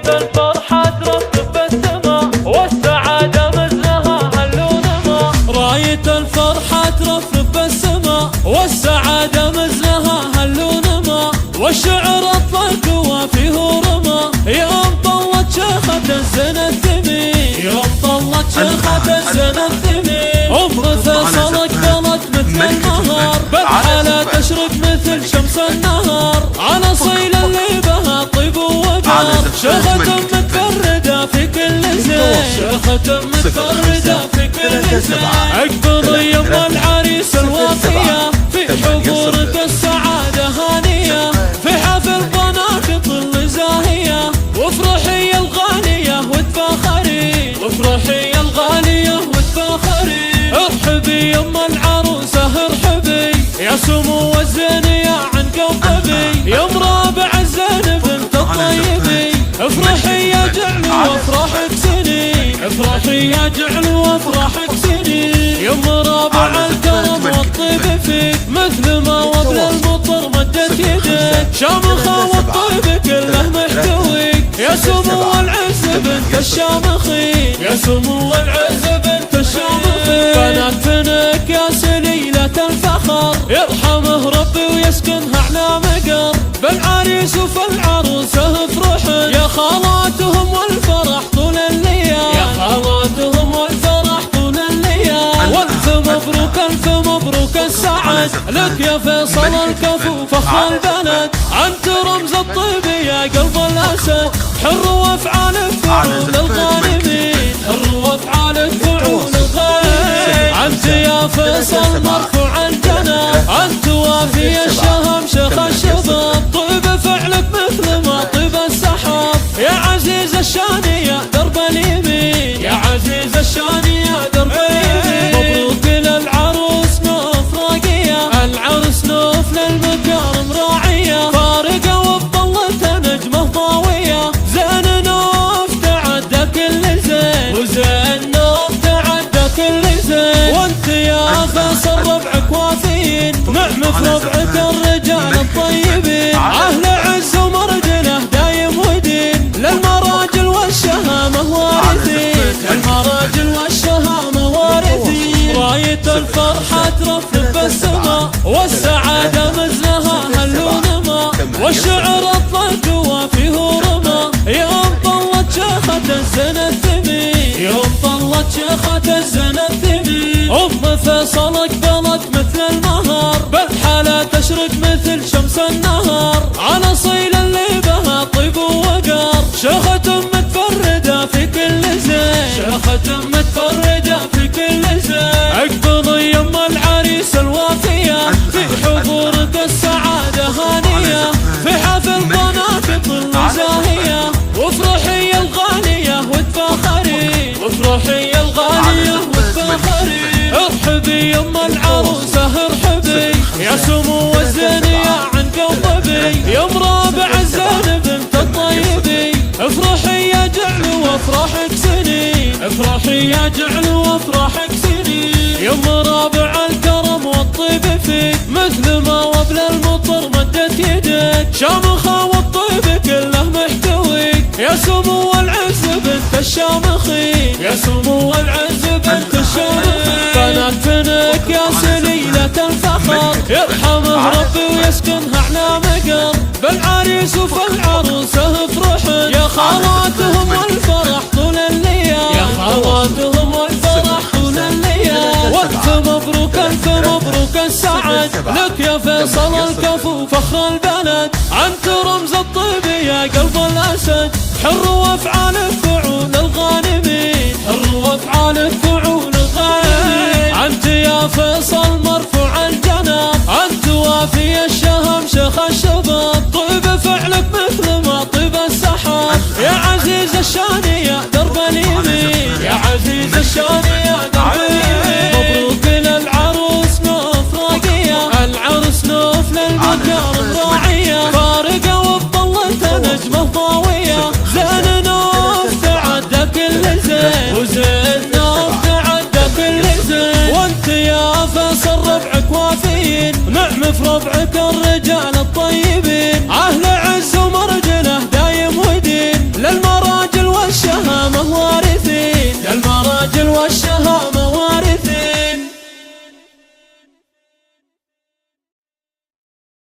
الفرحة ترفرف بالسما والسعادة مثلها هل ونما. راية الفرحة ترفرف بالسما والسعادة مثلها هل ونما. والشعر اطلق وفيه رمى يوم طلت شيخة الزنا الثمين. يوم طلت شيخة الزنا الثمين ام فيصل اقبلت مثل النهار بالحالة تشرق مثل شمس النهار على صيل اللي بها طيب ووقار. شيخة متفردة في كل زين. شيخة متفردة في كل زين. اقبضي يم العريس الوافية في حضورك السعادة هانية في حفل ضناك طل زاهية وافرحي يا الغالية وتفاخري. وافرحي يا الغالية وتفاخري. ارحبي يم العروسة ارحبي يا سمو الزين يا عنقب طبي يا مرابع الزين بنت الطيبي. افرحي يا جعل وافرحك سني. افرحي يا جعل وافرحك سني يا مرابع الكرم والطيب فيك مثل ما وبل المطر مدت يدك شامخة والطيب كله محتويك يا سمو العز بنت الشامخين. يا سمو العز بنت الشامخين. بنات فنك يا سليلة الفخر يرحمه ربي ويسكنها على مقر بالعريس وفي العروسة افرحن يا خالاتهم والفرح طول الليال. يا خالاتهم والفرح طول الليال. والف مبروك الف مبروك السعد لك يا فيصل الكفو فخر البلد. انت رمز الطيب يا قلب الاسد حر وافعالك فعول الغانمين. حر وافعالك فعول الغانمين. انت يا فيصل مرفوع الجناب انت وافي الشهم شيخ الشباب طيب فعلك مثل ما طيب السحاب يا عزيز الشان يا درب اليمين. يا عزيز الشان يا درب اليمين. مبروك للعروس نوف راقية العرس نوف للمكارم راعية فارقة وبطلتها نجمة ضاوية. زين نوف تعدى كل زين وزين نوف تعدى كل زين. وانت يا فيصل ربعك وافيين نعم في ربعك الرجال الطيبين اهل عز ومرجله دايم ودين للمراجل والشهامة وارثين. للمراجل والشهامة وارثين. راية الفرحة ترفرف بالسما والسعادة مثلها هل ونما. والشعر اطلق وفيه رمى يوم طلت شيخة الزنا الثمين. يوم طلت شيخة الزنا الثمين ام فيصل اقبلت مثل النهار بالحالة تشرق مثل شمس النهار على صيل اللي بها طيب ووقار. شيخة متفردة في كل زين. شيخة متفردة في كل زين. اقبضي يم العريس الوافية في حضورك السعادة هانية في حفل ضناك طل زاهية وافرحي يا الغالية وتفاخري. وافرحي يا الغالية وتفاخري. ارحبي يم العروسة ارحبي يا سمو الزين يا عنقب طبي يا مرابع الزين بنت الطيبي. افرحي يا جعل وافرحك سني. افرحي يا جعل وافرحك سني يا مرابع الكرم والطيب فيك مثل ما وبل المطر مدت يدك شامخة والطيب كله محتويك يا سمو العز بنت الشامخين. يا سمو العز بنت الشامخين. بنات فنك يا سليلة الفخر يرحمه ربي ويسكنها على مقر بالعريس وفي العروسة افرحن يا خالاتهم والفرح طول الليال. يا خالاتهم والفرح طول الليال. والف مبروك الف مبروك السعد لك يا فيصل الكفو فخر البلد. انت رمز الطيب يا قلب الاسد حر وافعالك فعول الغانمين. حر وافعالك فعول الغانمين. انت يا فيصل مرفوع الجناب انت وافي الشهم شيخ الشباب طيب فعلك مثل ما طيب السحاب يا عزيز الشان يا درب اليمين. يا عزيز الشان يا درب اليمين. مبروك للعروس نوف راقية العرس نوف للمكارم راعية فارقة وبطلتها نجمة ضاوية. زين نوف تعدى كل زين وزين نوف تعدى كل زين. وانت يا فيصل ربعك وافيين نعم في ربعك الرجال الطيبين اهل عز ومرجله دايم ودين للمراجل والشهامة وارثين.